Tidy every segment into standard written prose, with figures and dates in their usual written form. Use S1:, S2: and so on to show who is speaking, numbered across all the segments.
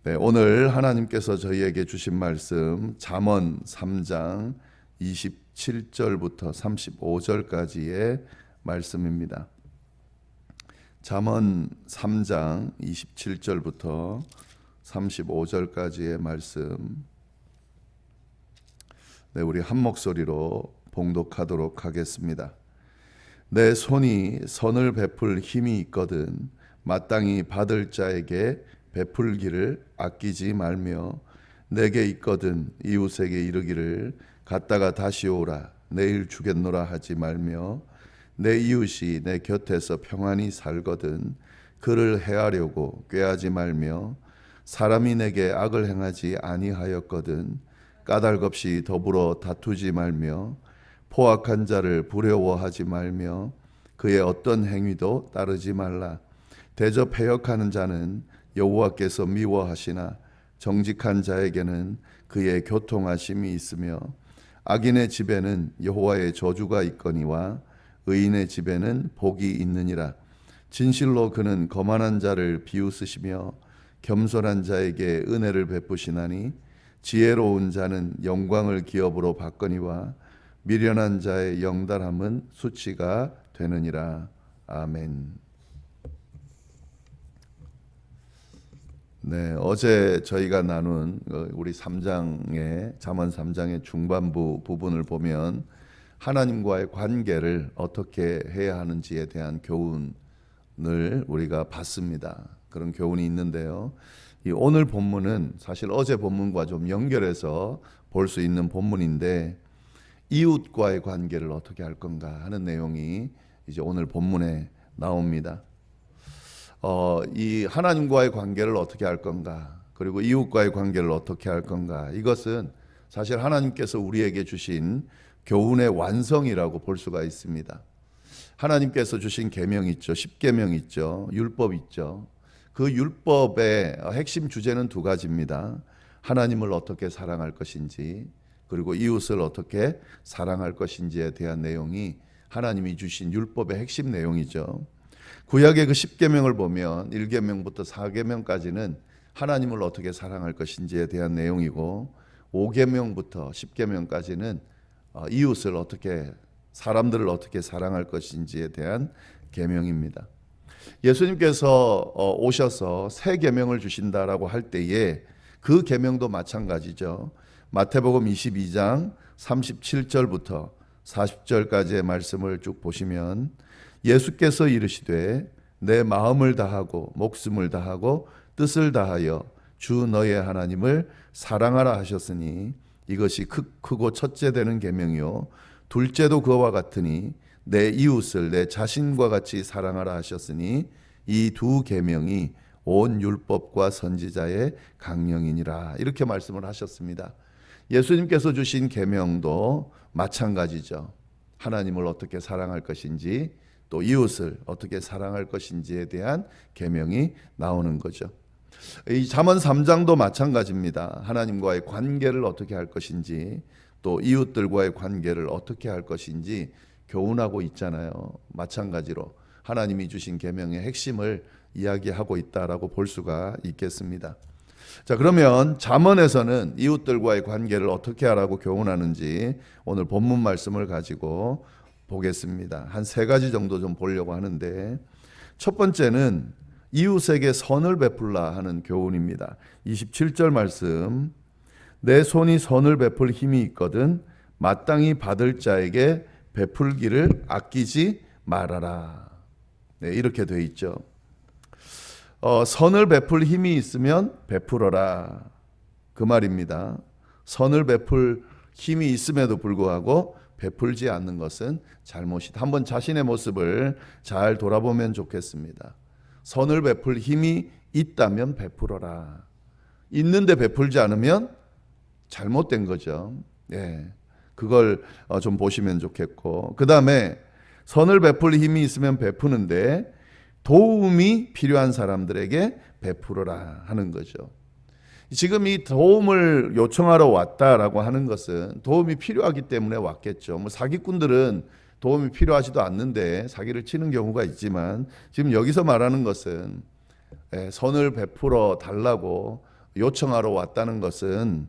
S1: 네, 오늘 하나님께서 저희에게 주신 말씀 잠언 3장 27절부터 35절까지의 말씀입니다. 잠언 3장 27절부터 35절까지의 말씀, 네, 우리 한 목소리로 봉독하도록 하겠습니다. 내 손이 선을 베풀 힘이 있거든 마땅히 받을 자에게 베풀기를 아끼지 말며 내게 있거든 이웃에게 이르기를 갔다가 다시 오라 내일 주겠노라 하지 말며 내 이웃이 내 곁에서 평안히 살거든 그를 해하려고 꾀하지 말며 사람이 내게 악을 행하지 아니하였거든 까닭없이 더불어 다투지 말며 포악한 자를 부려워하지 말며 그의 어떤 행위도 따르지 말라. 대접 해역하는 자는 여호와께서 미워하시나 정직한 자에게는 그의 교통하심이 있으며 악인의 집에는 여호와의 저주가 있거니와 의인의 집에는 복이 있느니라. 진실로 그는 거만한 자를 비웃으시며 겸손한 자에게 은혜를 베푸시나니 지혜로운 자는 영광을 기업으로 받거니와 미련한 자의 영달함은 수치가 되느니라. 아멘. 네, 어제 저희가 나눈 우리 잠언 3장의 중반부 부분을 보면 하나님과의 관계를 어떻게 해야 하는지에 대한 교훈을 우리가 봤습니다. 그런 교훈이 있는데요. 이 오늘 본문은 사실 어제 본문과 좀 연결해서 볼 수 있는 본문인데 이웃과의 관계를 어떻게 할 건가 하는 내용이 이제 오늘 본문에 나옵니다. 이 하나님과의 관계를 어떻게 할 건가, 그리고 이웃과의 관계를 어떻게 할 건가, 이것은 사실 하나님께서 우리에게 주신 교훈의 완성이라고 볼 수가 있습니다. 하나님께서 주신 계명 있죠. 십계명 있죠. 율법 있죠. 그 율법의 핵심 주제는 두 가지입니다. 하나님을 어떻게 사랑할 것인지, 그리고 이웃을 어떻게 사랑할 것인지에 대한 내용이 하나님이 주신 율법의 핵심 내용이죠. 구약의 그 10계명을 보면 1계명부터 4계명까지는 하나님을 어떻게 사랑할 것인지에 대한 내용이고 5계명부터 10계명까지는 이웃을 어떻게, 사람들을 어떻게 사랑할 것인지에 대한 계명입니다. 예수님께서 오셔서 새 계명을 주신다라고 할 때에 그 계명도 마찬가지죠. 마태복음 22장 37절부터 40절까지의 말씀을 쭉 보시면 예수께서 이르시되 내 마음을 다하고 목숨을 다하고 뜻을 다하여 주 너의 하나님을 사랑하라 하셨으니 이것이 크고 첫째 되는 계명이요 둘째도 그와 같으니 내 이웃을 내 자신과 같이 사랑하라 하셨으니 이 두 계명이 온 율법과 선지자의 강령이니라. 이렇게 말씀을 하셨습니다. 예수님께서 주신 계명도 마찬가지죠. 하나님을 어떻게 사랑할 것인지 또 이웃을 어떻게 사랑할 것인지에 대한 계명이 나오는 거죠. 이 잠언 3장도 마찬가지입니다. 하나님과의 관계를 어떻게 할 것인지 또 이웃들과의 관계를 어떻게 할 것인지 교훈하고 있잖아요. 마찬가지로 하나님이 주신 계명의 핵심을 이야기하고 있다라고 볼 수가 있겠습니다. 자, 그러면 잠언에서는 이웃들과의 관계를 어떻게 하라고 교훈하는지 오늘 본문 말씀을 가지고 보겠습니다. 한 세 가지 정도 좀 보려고 하는데, 첫 번째는 이웃에게 선을 베풀라 하는 교훈입니다. 27절 말씀, 내 손이 선을 베풀 힘이 있거든 마땅히 받을 자에게 베풀기를 아끼지 말아라. 네, 이렇게 돼 있죠. 선을 베풀 힘이 있으면 베풀어라, 그 말입니다. 선을 베풀 힘이 있음에도 불구하고 베풀지 않는 것은 잘못이다. 한번 자신의 모습을 잘 돌아보면 좋겠습니다. 선을 베풀 힘이 있다면 베풀어라. 있는데 베풀지 않으면 잘못된 거죠. 예, 그걸 좀 보시면 좋겠고, 그 다음에 선을 베풀 힘이 있으면 베푸는데 도움이 필요한 사람들에게 베풀어라 하는 거죠. 지금 이 도움을 요청하러 왔다라고 하는 것은 도움이 필요하기 때문에 왔겠죠. 뭐 사기꾼들은 도움이 필요하지도 않는데 사기를 치는 경우가 있지만 지금 여기서 말하는 것은 선을 베풀어 달라고 요청하러 왔다는 것은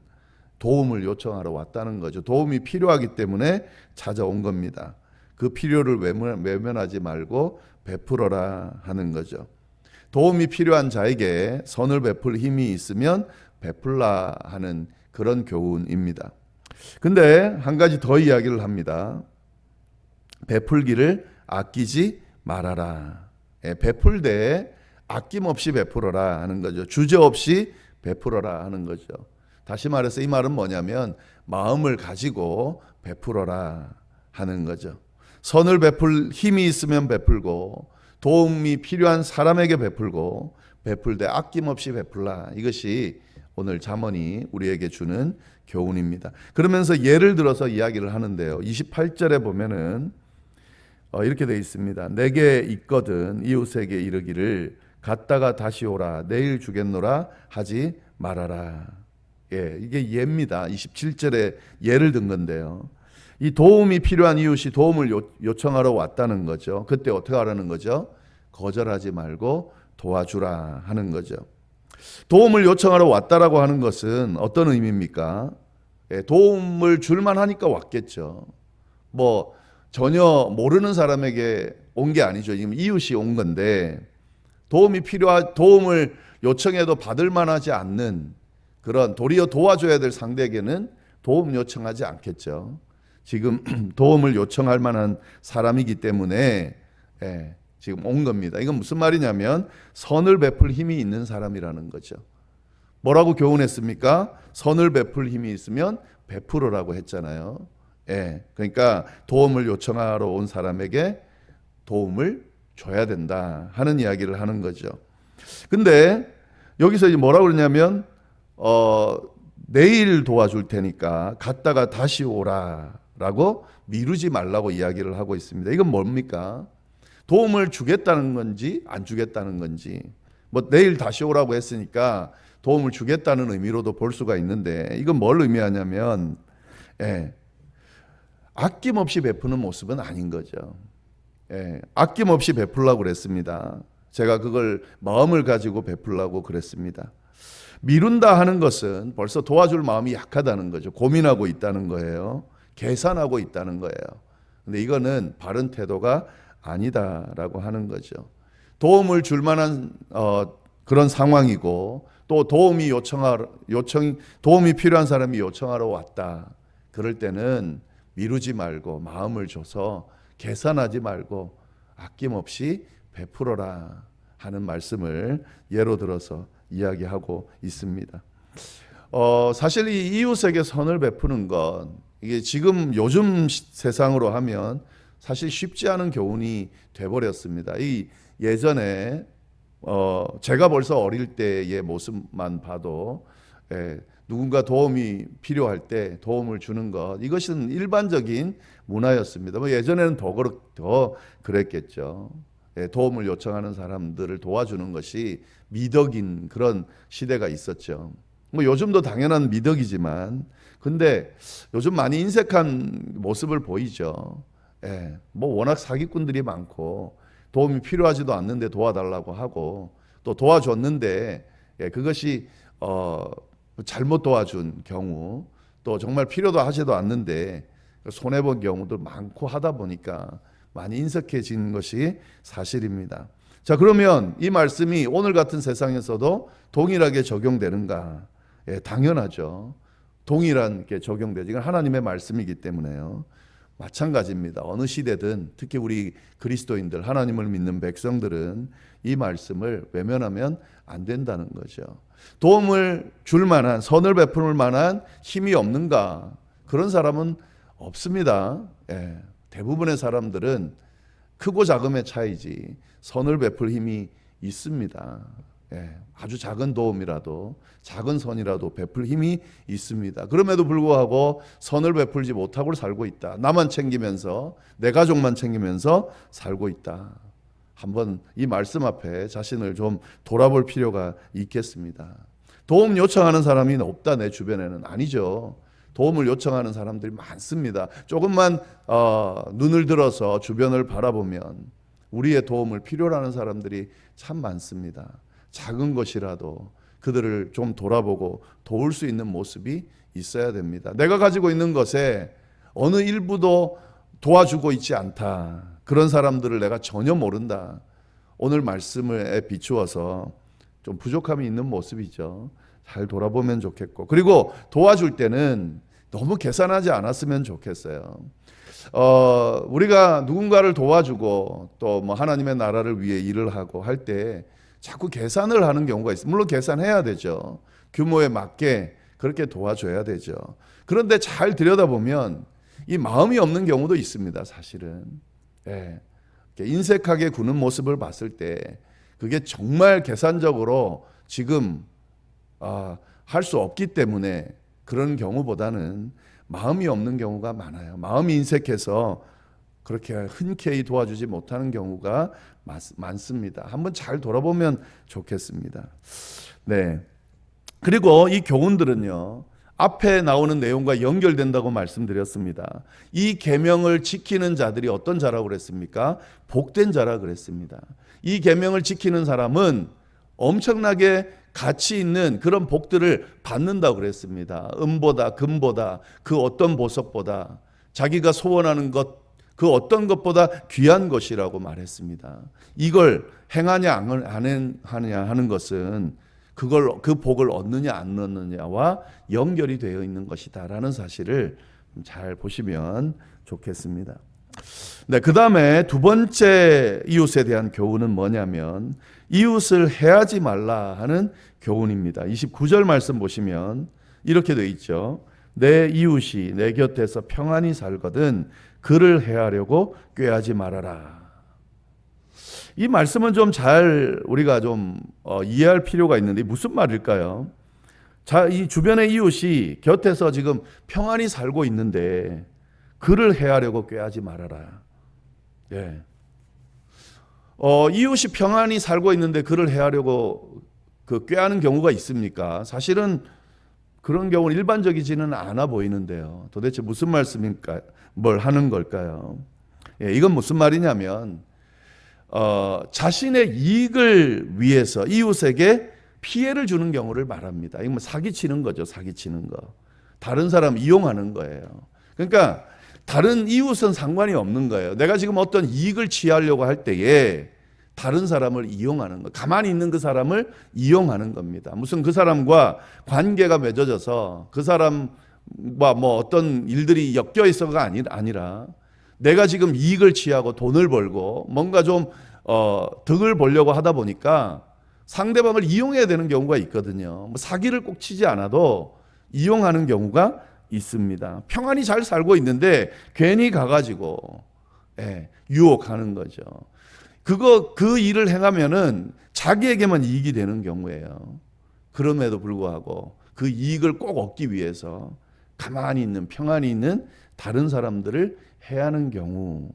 S1: 도움을 요청하러 왔다는 거죠. 도움이 필요하기 때문에 찾아온 겁니다. 그 필요를 외면하지 말고 베풀어라 하는 거죠. 도움이 필요한 자에게 선을 베풀 힘이 있으면 베풀라 하는 그런 교훈입니다. 근데 한 가지 더 이야기를 합니다. 베풀기를 아끼지 말아라. 베풀 때 아낌없이 베풀어라 하는 거죠. 주저없이 베풀어라 하는 거죠. 다시 말해서 이 말은 뭐냐면 마음을 가지고 베풀어라 하는 거죠. 선을 베풀 힘이 있으면 베풀고 도움이 필요한 사람에게 베풀고 베풀 때 아낌없이 베풀라. 이것이 오늘 잠언이 우리에게 주는 교훈입니다. 그러면서 예를 들어서 이야기를 하는데요. 28절에 보면은 이렇게 되어 있습니다. 내게 있거든 이웃에게 이르기를 갔다가 다시 오라 내일 주겠노라 하지 말아라. 이게 예입니다. 27절에 예를 든 건데요. 이 도움이 필요한 이웃이 도움을 요청하러 왔다는 거죠. 그때 어떻게 하라는 거죠? 거절하지 말고 도와주라 하는 거죠. 도움을 요청하러 왔다라고 하는 것은 어떤 의미입니까? 도움을 줄만 하니까 왔겠죠. 뭐 전혀 모르는 사람에게 온 게 아니죠. 지금 이웃이 온 건데 도움을 요청해도 받을 만하지 않는 그런 도리어 도와줘야 될 상대에게는 도움 요청하지 않겠죠. 지금 도움을 요청할 만한 사람이기 때문에 지금 온 겁니다. 이건 무슨 말이냐면 선을 베풀 힘이 있는 사람이라는 거죠. 뭐라고 교훈했습니까? 선을 베풀 힘이 있으면 베풀으라고 했잖아요. 그러니까 도움을 요청하러 온 사람에게 도움을 줘야 된다 하는 이야기를 하는 거죠. 근데 여기서 뭐라고 그러냐면 내일 도와줄 테니까 갔다가 다시 오라라고 미루지 말라고 이야기를 하고 있습니다. 이건 뭡니까? 도움을 주겠다는 건지 안 주겠다는 건지, 뭐 내일 다시 오라고 했으니까 도움을 주겠다는 의미로도 볼 수가 있는데 이건 뭘 의미하냐면 아낌없이 베푸는 모습은 아닌 거죠. 아낌없이 베풀라고 그랬습니다. 제가 그걸 마음을 가지고 베풀라고 그랬습니다. 미룬다 하는 것은 벌써 도와줄 마음이 약하다는 거죠. 고민하고 있다는 거예요. 계산하고 있다는 거예요. 근데 이거는 바른 태도가 아니다라고 하는 거죠. 도움을 줄 만한 그런 상황이고 또 도움이 필요한 사람이 요청하러 왔다. 그럴 때는 미루지 말고 마음을 줘서 계산하지 말고 아낌없이 베풀어라 하는 말씀을 예로 들어서 이야기하고 있습니다. 사실 이 이웃에게 선을 베푸는 건 이게 지금 요즘 세상으로 하면 사실 쉽지 않은 교훈이 돼버렸습니다. 이 예전에 제가 벌써 어릴 때의 모습만 봐도 누군가 도움이 필요할 때 도움을 주는 것, 이것은 일반적인 문화였습니다. 뭐 예전에는 더 그랬겠죠. 도움을 요청하는 사람들을 도와주는 것이 미덕인 그런 시대가 있었죠. 뭐 요즘도 당연한 미덕이지만, 근데 요즘 많이 인색한 모습을 보이죠. 뭐 워낙 사기꾼들이 많고 도움이 필요하지도 않는데 도와달라고 하고 또 도와줬는데 그것이 잘못 도와준 경우, 또 정말 필요도 하지도 않는데 손해본 경우도 많고 하다 보니까 많이 인색해진 것이 사실입니다. 자, 그러면 이 말씀이 오늘 같은 세상에서도 동일하게 적용되는가? 당연하죠. 동일하게 적용되죠. 이건 하나님의 말씀이기 때문에요. 마찬가지입니다. 어느 시대든 특히 우리 그리스도인들, 하나님을 믿는 백성들은 이 말씀을 외면하면 안 된다는 거죠. 도움을 줄 만한, 선을 베풀 만한 힘이 없는가? 그런 사람은 없습니다. 대부분의 사람들은 크고 작음의 차이지 선을 베풀 힘이 있습니다. 아주 작은 도움이라도, 작은 선이라도 베풀 힘이 있습니다. 그럼에도 불구하고 선을 베풀지 못하고 살고 있다. 나만 챙기면서, 내 가족만 챙기면서 살고 있다. 한번 이 말씀 앞에 자신을 좀 돌아볼 필요가 있겠습니다. 도움 요청하는 사람이 없다, 내 주변에는. 아니죠. 도움을 요청하는 사람들이 많습니다. 조금만 눈을 들어서 주변을 바라보면 우리의 도움을 필요로 하는 사람들이 참 많습니다. 작은 것이라도 그들을 좀 돌아보고 도울 수 있는 모습이 있어야 됩니다. 내가 가지고 있는 것에 어느 일부도 도와주고 있지 않다. 그런 사람들을 내가 전혀 모른다. 오늘 말씀에 비추어서 좀 부족함이 있는 모습이죠. 잘 돌아보면 좋겠고, 그리고 도와줄 때는 너무 계산하지 않았으면 좋겠어요. 우리가 누군가를 도와주고 또 뭐 하나님의 나라를 위해 일을 하고 할 때 자꾸 계산을 하는 경우가 있어요. 물론 계산해야 되죠. 규모에 맞게 그렇게 도와줘야 되죠. 그런데 잘 들여다보면 이 마음이 없는 경우도 있습니다. 사실은. 예. 인색하게 구는 모습을 봤을 때 그게 정말 계산적으로 지금 할 수 없기 때문에 그런 경우보다는 마음이 없는 경우가 많아요. 마음이 인색해서 그렇게 흔쾌히 도와주지 못하는 경우가 많습니다. 한번 잘 돌아보면 좋겠습니다. 네. 그리고 이 교훈들은요, 앞에 나오는 내용과 연결된다고 말씀드렸습니다. 이 계명을 지키는 자들이 어떤 자라고 그랬습니까? 복된 자라 그랬습니다. 이 계명을 지키는 사람은 엄청나게 가치 있는 그런 복들을 받는다고 그랬습니다. 은보다 금보다 그 어떤 보석보다 자기가 소원하는 것 그 어떤 것보다 귀한 것이라고 말했습니다. 이걸 행하냐 안 하냐 하는 것은 그 복을 얻느냐 안 얻느냐와 연결이 되어 있는 것이다라는 사실을 잘 보시면 좋겠습니다. 네, 그 다음에 두 번째 이웃에 대한 교훈은 뭐냐면 이웃을 해하지 말라 하는 교훈입니다. 29절 말씀 보시면 이렇게 되어 있죠. 내 이웃이 내 곁에서 평안히 살거든 그를 해하려고 꾀하지 말아라. 이 말씀은 좀 잘 우리가 좀 이해할 필요가 있는데 무슨 말일까요? 자, 이 주변의 이웃이 곁에서 지금 평안히 살고 있는데 그를 해하려고 꾀하지 말아라. 예. 이웃이 평안히 살고 있는데 그를 해하려고 꾀하는 경우가 있습니까? 사실은 그런 경우는 일반적이지는 않아 보이는데요. 도대체 무슨 말씀일까? 뭘 하는 걸까요? 예, 이건 무슨 말이냐면 자신의 이익을 위해서 이웃에게 피해를 주는 경우를 말합니다. 이건 뭐 사기치는 거죠. 사기치는 거. 다른 사람 이용하는 거예요. 그러니까 다른 이웃은 상관이 없는 거예요. 내가 지금 어떤 이익을 취하려고 할 때에 다른 사람을 이용하는 거. 가만히 있는 그 사람을 이용하는 겁니다. 무슨 그 사람과 관계가 맺어져서 그 사람과 뭐 어떤 일들이 엮여 있어가 아니라 내가 지금 이익을 취하고 돈을 벌고 뭔가 좀 득을 보려고 하다 보니까 상대방을 이용해야 되는 경우가 있거든요. 뭐 사기를 꼭 치지 않아도 이용하는 경우가 있습니다. 평안히 잘 살고 있는데 괜히 가가지고 유혹하는 거죠. 그 일을 행하면은 자기에게만 이익이 되는 경우예요. 그럼에도 불구하고 그 이익을 꼭 얻기 위해서 가만히 있는 평안히 있는 다른 사람들을 해하는 경우,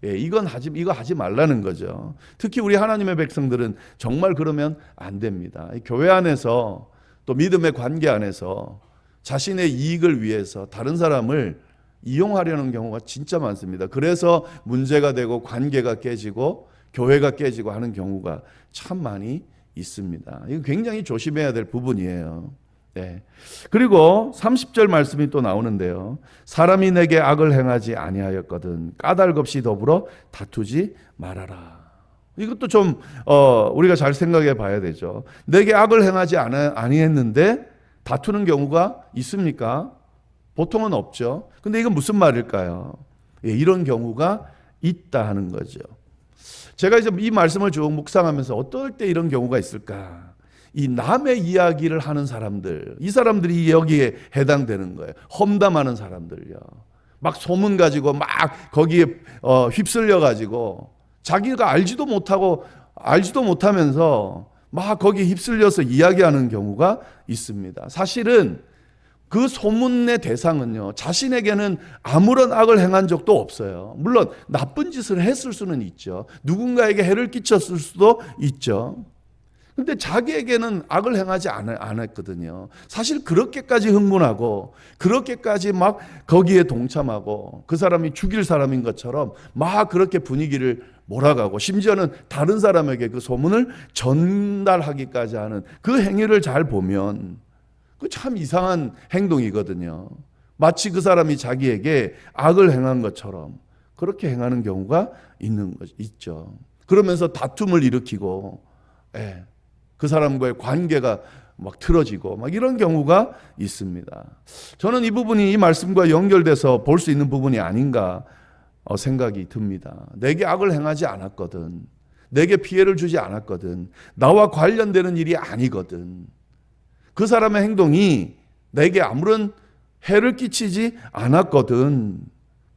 S1: 이거 하지 말라는 거죠. 특히 우리 하나님의 백성들은 정말 그러면 안 됩니다. 교회 안에서 또 믿음의 관계 안에서 자신의 이익을 위해서 다른 사람을 이용하려는 경우가 진짜 많습니다. 그래서 문제가 되고 관계가 깨지고 교회가 깨지고 하는 경우가 참 많이 있습니다. 이거 굉장히 조심해야 될 부분이에요. 네. 그리고 30절 말씀이 또 나오는데요. 사람이 내게 악을 행하지 아니하였거든 까닭 없이 더불어 다투지 말아라. 이것도 좀 우리가 잘 생각해 봐야 되죠. 내게 악을 행하지 아니했는데 다투는 경우가 있습니까? 보통은 없죠. 근데 이건 무슨 말일까요? 이런 경우가 있다 하는 거죠. 제가 이제 이 말씀을 쭉 묵상하면서 어떨 때 이런 경우가 있을까? 이 남의 이야기를 하는 사람들, 이 사람들이 여기에 해당되는 거예요. 험담하는 사람들요. 막 소문 가지고 막 거기에 휩쓸려 가지고 자기가 알지도 못하면서 막 거기에 휩쓸려서 이야기하는 경우가 있습니다. 사실은 그 소문의 대상은요, 자신에게는 아무런 악을 행한 적도 없어요. 물론 나쁜 짓을 했을 수는 있죠. 누군가에게 해를 끼쳤을 수도 있죠. 근데 자기에게는 악을 행하지 않았거든요. 사실 그렇게까지 흥분하고 그렇게까지 막 거기에 동참하고 그 사람이 죽일 사람인 것처럼 막 그렇게 분위기를 몰아가고 심지어는 다른 사람에게 그 소문을 전달하기까지 하는 그 행위를 잘 보면 그 참 이상한 행동이거든요. 마치 그 사람이 자기에게 악을 행한 것처럼 그렇게 행하는 경우가 있죠. 그러면서 다툼을 일으키고 그 사람과의 관계가 막 틀어지고 막 이런 경우가 있습니다. 저는 이 부분이 이 말씀과 연결돼서 볼 수 있는 부분이 아닌가 생각이 듭니다. 내게 악을 행하지 않았거든. 내게 피해를 주지 않았거든. 나와 관련되는 일이 아니거든. 그 사람의 행동이 내게 아무런 해를 끼치지 않았거든.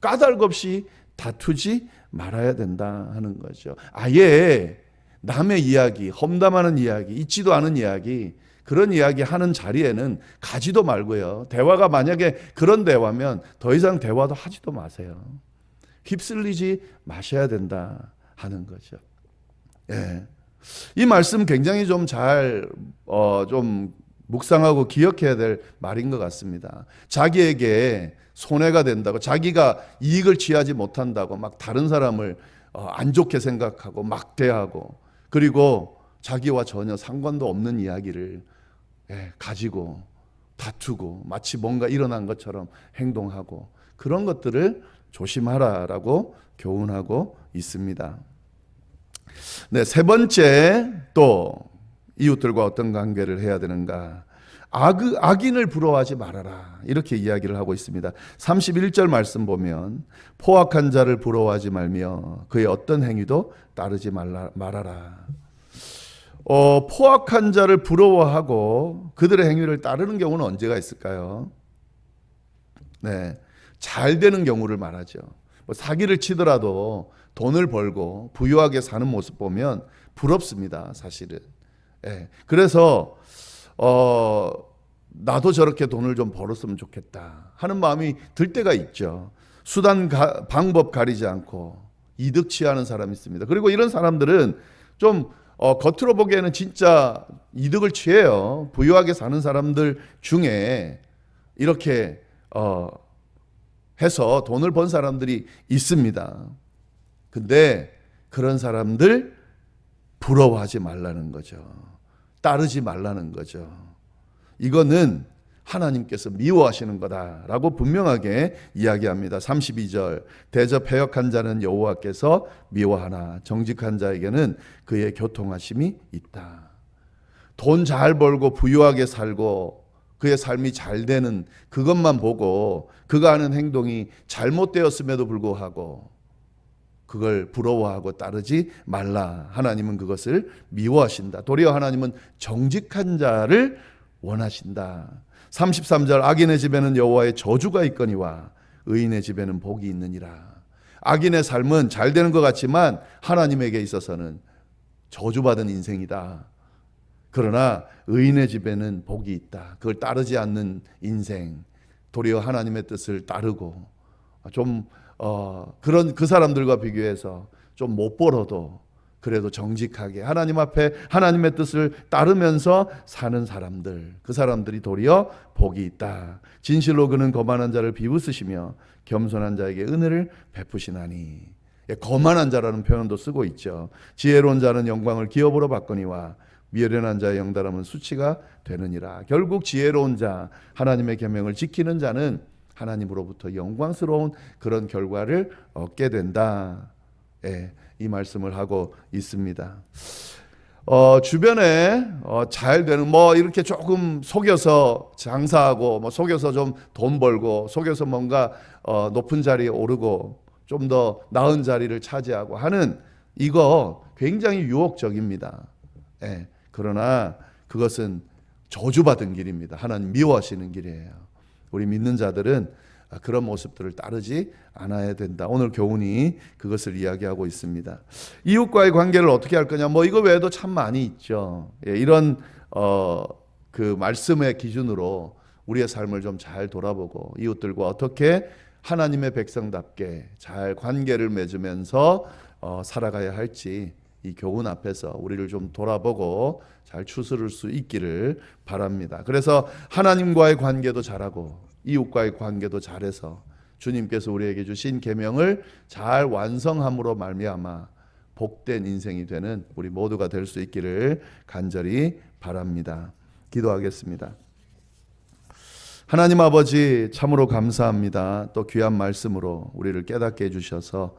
S1: 까닭 없이 다투지 말아야 된다 하는 거죠. 아예 남의 이야기, 험담하는 이야기, 있지도 않은 이야기, 그런 이야기 하는 자리에는 가지도 말고요. 대화가 만약에 그런 대화면 더 이상 대화도 하지도 마세요. 휩쓸리지 마셔야 된다 하는 거죠. 이 말씀 굉장히 좀 잘 좀 묵상하고 기억해야 될 말인 것 같습니다. 자기에게 손해가 된다고, 자기가 이익을 취하지 못한다고 막 다른 사람을 안 좋게 생각하고 막대하고, 그리고 자기와 전혀 상관도 없는 이야기를 가지고 다투고 마치 뭔가 일어난 것처럼 행동하고, 그런 것들을 조심하라라고 교훈하고 있습니다. 네, 세 번째 또 이웃들과 어떤 관계를 해야 되는가? 악인을 부러워하지 말아라, 이렇게 이야기를 하고 있습니다. 31절 말씀 보면 포악한 자를 부러워하지 말며 그의 어떤 행위도 따르지 말아라. 포악한 자를 부러워하고 그들의 행위를 따르는 경우는 언제가 있을까요? 네, 잘 되는 경우를 말하죠. 사기를 치더라도 돈을 벌고 부유하게 사는 모습 보면 부럽습니다, 사실은. 그래서 나도 저렇게 돈을 좀 벌었으면 좋겠다 하는 마음이 들 때가 있죠. 수단 방법 가리지 않고 이득 취하는 사람이 있습니다. 그리고 이런 사람들은 좀 겉으로 보기에는 진짜 이득을 취해요. 부유하게 사는 사람들 중에 이렇게 해서 돈을 번 사람들이 있습니다. 근데 그런 사람들 부러워하지 말라는 거죠. 따르지 말라는 거죠. 이거는 하나님께서 미워하시는 거다라고 분명하게 이야기합니다. 32절 대저 패역한 자는 여호와께서 미워하나 정직한 자에게는 그의 교통하심이 있다. 돈 잘 벌고 부유하게 살고 그의 삶이 잘 되는 그것만 보고 그가 하는 행동이 잘못되었음에도 불구하고 그걸 부러워하고 따르지 말라. 하나님은 그것을 미워하신다. 도리어 하나님은 정직한 자를 원하신다. 33절 악인의 집에는 여호와의 저주가 있거니와 의인의 집에는 복이 있느니라. 악인의 삶은 잘 되는 것 같지만 하나님에게 있어서는 저주받은 인생이다. 그러나 의인의 집에는 복이 있다. 그걸 따르지 않는 인생, 도리어 하나님의 뜻을 따르고 좀 그런 그 사람들과 비교해서 좀 못 벌어도 그래도 정직하게 하나님 앞에 하나님의 뜻을 따르면서 사는 사람들, 그 사람들이 도리어 복이 있다. 진실로 그는 거만한 자를 비웃으시며 겸손한 자에게 은혜를 베푸시나니. 거만한 자라는 표현도 쓰고 있죠. 지혜로운 자는 영광을 기업으로 받거니와 미련한 자의 영달함은 수치가 되느니라. 결국 지혜로운 자, 하나님의 계명을 지키는 자는 하나님으로부터 영광스러운 그런 결과를 얻게 된다. 이 말씀을 하고 있습니다. 주변에 잘 되는 이렇게 조금 속여서 장사하고 속여서 좀 돈 벌고 속여서 뭔가 높은 자리에 오르고 좀 더 나은 자리를 차지하고 하는 이거 굉장히 유혹적입니다. 그러나 그것은 저주받은 길입니다. 하나님 미워하시는 길이에요. 우리 믿는 자들은 그런 모습들을 따르지 않아야 된다. 오늘 교훈이 그것을 이야기하고 있습니다. 이웃과의 관계를 어떻게 할 거냐? 이거 외에도 참 많이 있죠. 이런 그 말씀의 기준으로 우리의 삶을 좀 잘 돌아보고 이웃들과 어떻게 하나님의 백성답게 잘 관계를 맺으면서 살아가야 할지 이 교훈 앞에서 우리를 좀 돌아보고 잘 잘 추스를 수 있기를 바랍니다. 그래서 하나님과의 관계도 잘하고 이웃과의 관계도 잘해서 주님께서 우리에게 주신 계명을 잘 완성함으로 말미암아 복된 인생이 되는 우리 모두가 될 수 있기를 간절히 바랍니다. 기도하겠습니다. 하나님 아버지, 참으로 감사합니다. 또 귀한 말씀으로 우리를 깨닫게 해주셔서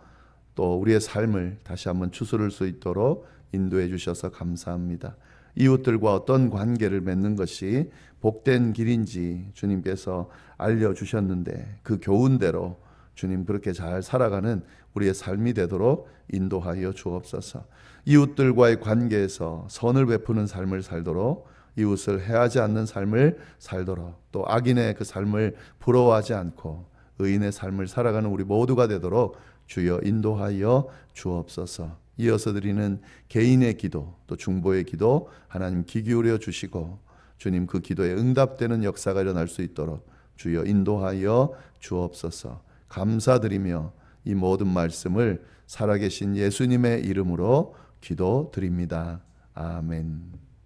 S1: 또 우리의 삶을 다시 한번 추스를 수 있도록 인도해 주셔서 감사합니다. 이웃들과 어떤 관계를 맺는 것이 복된 길인지 주님께서 알려주셨는데 그 교훈대로 주님 그렇게 잘 살아가는 우리의 삶이 되도록 인도하여 주옵소서. 이웃들과의 관계에서 선을 베푸는 삶을 살도록, 이웃을 해하지 않는 삶을 살도록, 또 악인의 그 삶을 부러워하지 않고 의인의 삶을 살아가는 우리 모두가 되도록 주여 인도하여 주옵소서. 이어서 드리는 개인의 기도, 또 중보의 기도 하나님 귀 기울여 주시고 주님 그 기도에 응답되는 역사가 일어날 수 있도록 주여 인도하여 주옵소서. 감사드리며 이 모든 말씀을 살아계신 예수님의 이름으로 기도드립니다. 아멘.